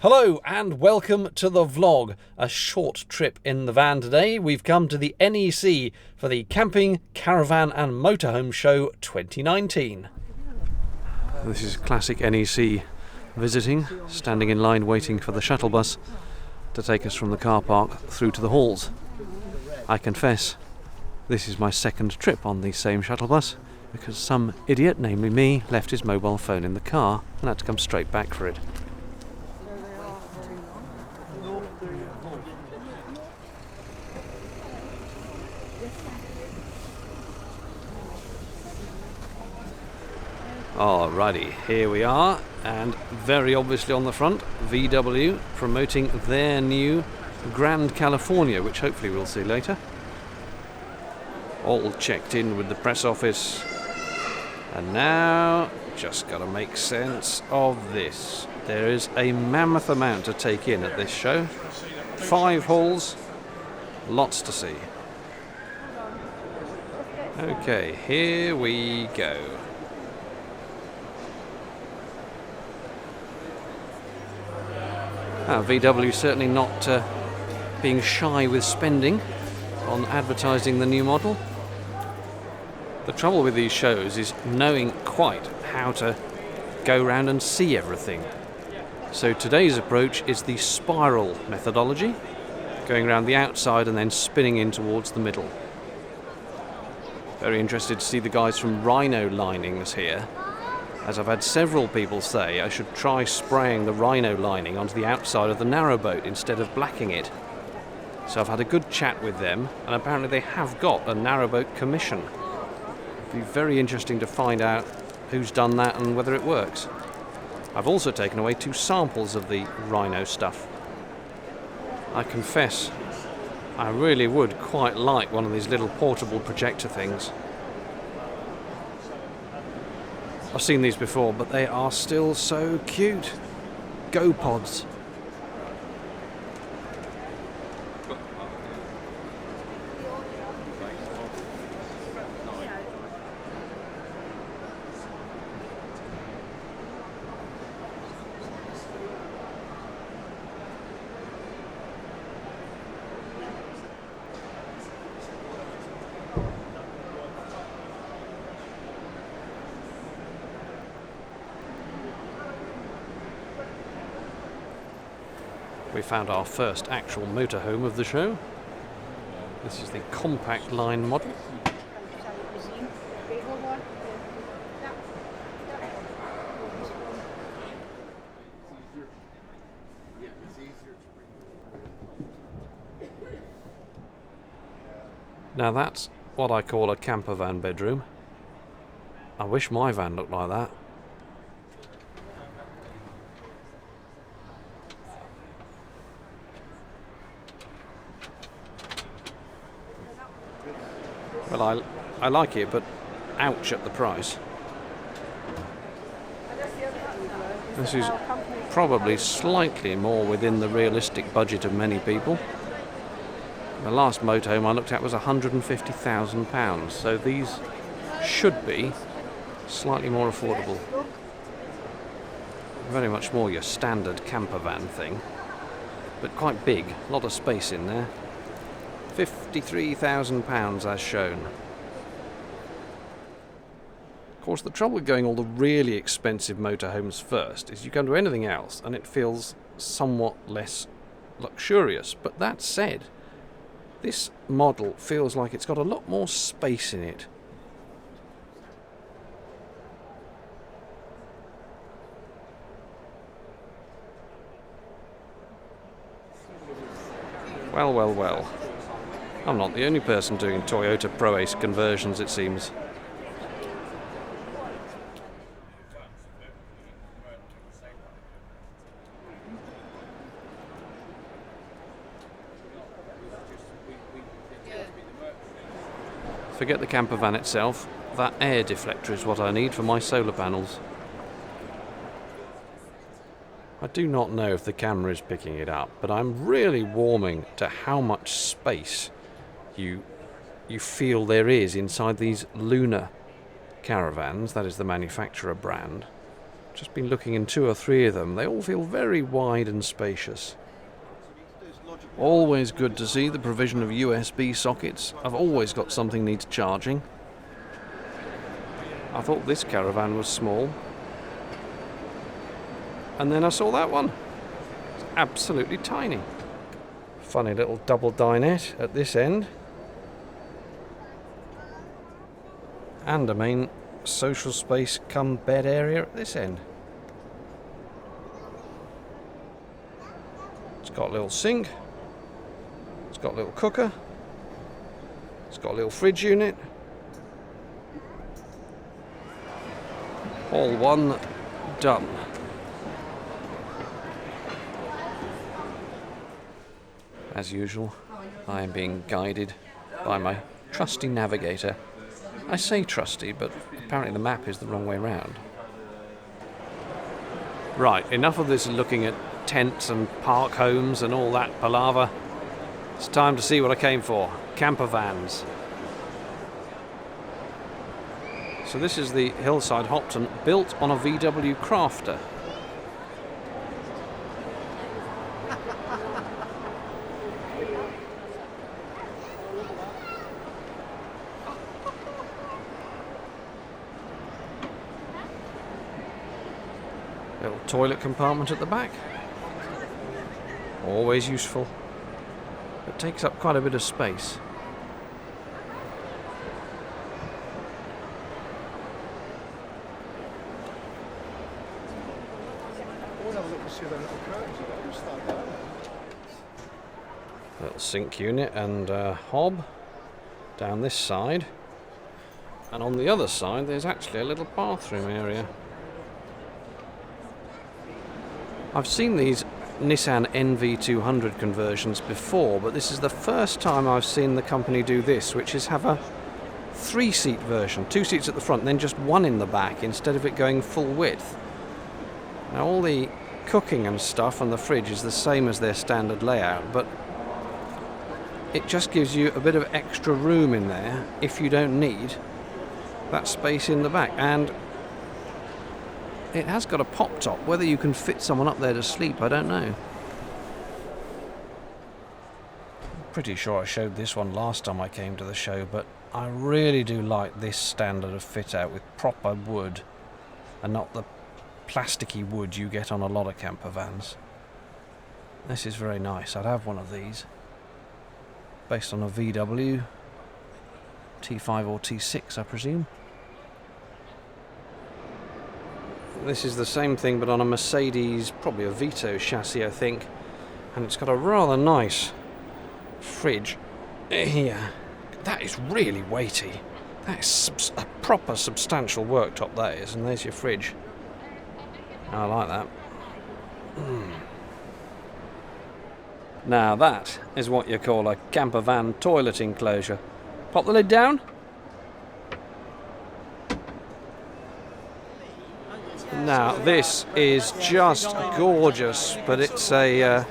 Hello and welcome to the vlog. A short trip in the van today. We've come to the NEC for the Camping, Caravan and Motorhome Show 2019. This is classic NEC visiting, standing in line waiting for the shuttle bus to take us from the car park through to the halls. I confess, this is my second trip on the same shuttle bus because some idiot, namely me, left his mobile phone in the car and had to come straight back for it. Alrighty, here we are, and very obviously on the front, VW promoting their new Grand California, which hopefully we'll see later. All checked in with the press office, and now just got to make sense of this. There is a mammoth amount to take in at this show. 5 halls, lots to see. Okay, here we go. VW certainly not being shy with spending on advertising the new model. The trouble with these shows is knowing quite how to go around and see everything. So today's approach is the spiral methodology, going around the outside and then spinning in towards the middle. Very interested to see the guys from Rhino Linings here, as I've had several people say I should try spraying the Rhino lining onto the outside of the narrowboat instead of blacking it. So I've had a good chat with them, and apparently they have got a narrowboat commission. It'd be very interesting to find out who's done that and whether it works. I've also taken away 2 samples of the Rhino stuff. I confess, I really would quite like one of these little portable projector things. I've seen these before, but they are still so cute. Go pods. We found our first actual motorhome of the show. This is the compact line model. Now that's what I call a campervan bedroom. I wish my van looked like that. Well, I like it, but ouch at the price. This is probably slightly more within the realistic budget of many people. The last motorhome I looked at was £150,000, so these should be slightly more affordable. Very much more your standard campervan thing, but quite big, a lot of space in there. £53,000 as shown. Of course, the trouble with going all the really expensive motorhomes first is you come to anything else and it feels somewhat less luxurious. But that said, this model feels like it's got a lot more space in it. Well, well, well. I'm not the only person doing Toyota Pro Ace conversions, it seems. Forget the campervan itself, that air deflector is what I need for my solar panels. I do not know if the camera is picking it up, but I'm really warming to how much space you feel there is inside these Lunar Caravans. That is the manufacturer brand. Just been looking in 2 or 3 of them. They all feel very wide and spacious. Always good to see the provision of USB sockets. I've always got something needs charging. I thought this Caravan was small. And then I saw that one. It's absolutely tiny. Funny little double dinette at this end. And a main social space come bed area at this end. It's got a little sink. It's got a little cooker. It's got a little fridge unit. All one done. As usual, I am being guided by my trusty Navigator. I say trusty, but apparently the map is the wrong way round. Right, enough of this looking at tents and park homes and all that palaver. It's time to see what I came for. Campervans. So this is the Hillside Hopson, built on a VW Crafter. Little toilet compartment at the back. Always useful. It takes up quite a bit of space. Little sink unit and hob down this side. And on the other side there's actually a little bathroom area. I've seen these Nissan NV200 conversions before, but this is the first time I've seen the company do this, which is have a 3-seat version, 2 seats at the front, then just 1 in the back instead of it going full width. Now all the cooking and stuff and the fridge is the same as their standard layout, but it just gives you a bit of extra room in there if you don't need that space in the back. And it has got a pop top. Whether you can fit someone up there to sleep, I don't know. Pretty sure I showed this one last time I came to the show, but I really do like this standard of fit out with proper wood and not the plasticky wood you get on a lot of camper vans. This is very nice. I'd have one of these. Based on a VW T5 or T6, I presume. This is the same thing but on a Mercedes, probably a Vito chassis I think, and it's got a rather nice fridge here. That is really weighty. That is a proper substantial worktop that is, and there's your fridge. I like that. Now that is what you call a camper van toilet enclosure. Pop the lid down. Now this is just gorgeous, but it's a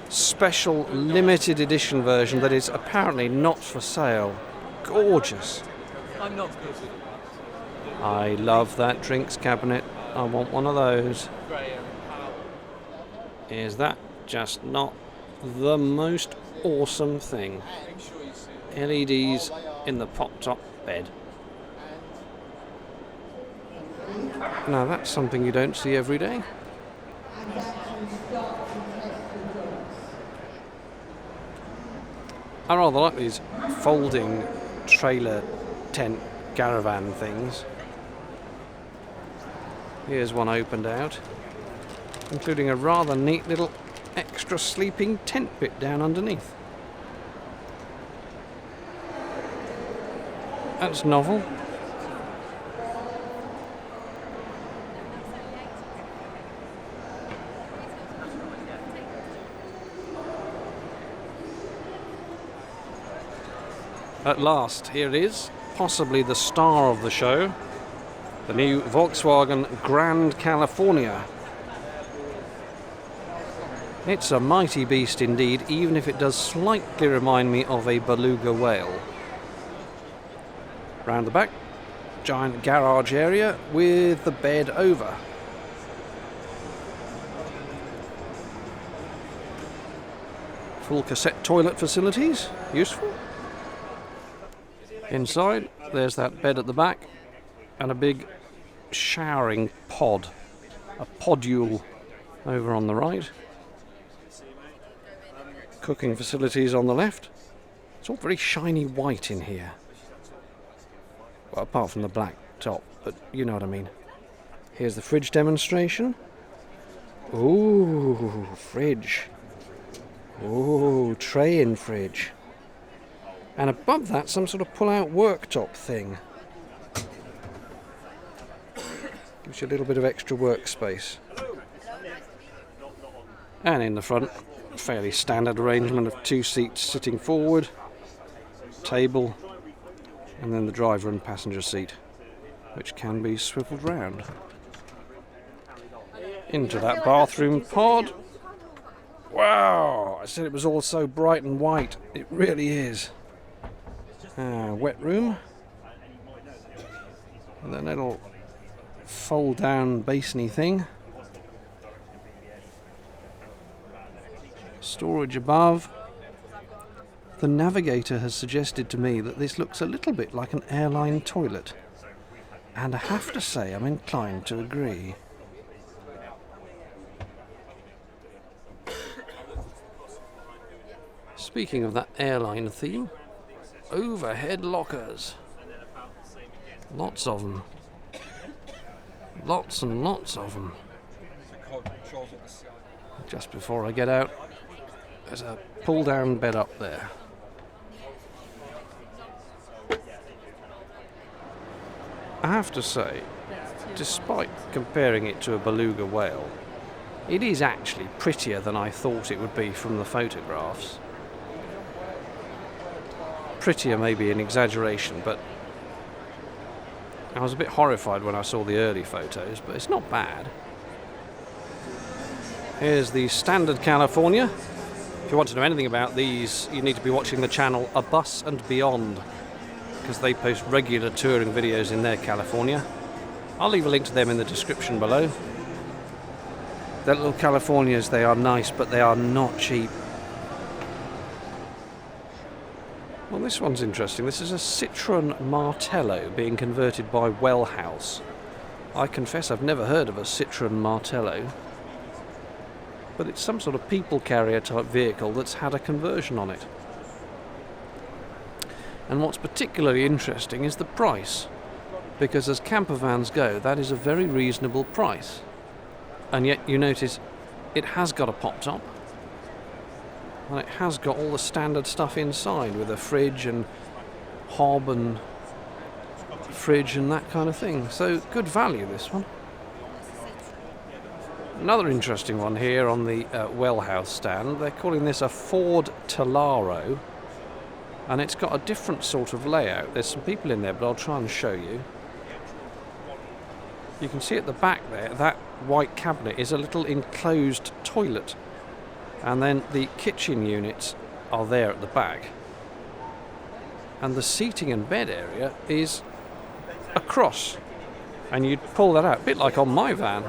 special limited edition version that is apparently not for sale. Gorgeous. I love that drinks cabinet. I want one of those. Is that just not the most awesome thing? LEDs in the pop-top bed. Now that's something you don't see every day. I rather like these folding trailer tent caravan things. Here's one opened out, including a rather neat little extra sleeping tent bit down underneath. That's novel. At last, here it is, possibly the star of the show, the new Volkswagen Grand California. It's a mighty beast indeed, even if it does slightly remind me of a beluga whale. Round the back, giant garage area with the bed over. Full cassette toilet facilities, useful. Inside, there's that bed at the back and a big showering pod, a podule over on the right. Cooking facilities on the left. It's all very shiny white in here. Well, apart from the black top, but you know what I mean. Here's the fridge demonstration. Ooh, fridge. Ooh, tray in fridge. And above that, some sort of pull-out worktop thing. Gives you a little bit of extra workspace. And in the front, fairly standard arrangement of 2 seats sitting forward, table, and then the driver and passenger seat, which can be swiveled round. Into that bathroom pod. Wow! I said it was all so bright and white. It really is. Wet room. And then a little fold down basiny thing. Storage above. The Navigator has suggested to me that this looks a little bit like an airline toilet. And I have to say I'm inclined to agree. Speaking of that airline theme, overhead lockers. Lots of them. Lots and lots of them. Just before I get out, there's a pull-down bed up there. I have to say, despite comparing it to a beluga whale, it is actually prettier than I thought it would be from the photographs. Prettier may be an exaggeration, but I was a bit horrified when I saw the early photos, but it's not bad. Here's the standard California. If you want to know anything about these, you need to be watching the channel A Bus and Beyond, because they post regular touring videos in their California. I'll leave a link to them in the description below. Their little Californias, they are nice, but they are not cheap. Well, this one's interesting. This is a Citroen Martello being converted by Wellhouse. I confess I've never heard of a Citroen Martello, but it's some sort of people carrier type vehicle that's had a conversion on it. And what's particularly interesting is the price, because as campervans go, that is a very reasonable price. And yet you notice it has got a pop top, and it has got all the standard stuff inside with a fridge and hob and fridge and that kind of thing. So good value, this one. Another interesting one here on the Wellhouse stand. They're calling this a Ford Talaro, and it's got a different sort of layout. There's some people in there, but I'll try and show you. You can see at the back there, that white cabinet is a little enclosed toilet. And then the kitchen units are there at the back. And the seating and bed area is across. And you'd pull that out, a bit like on my van.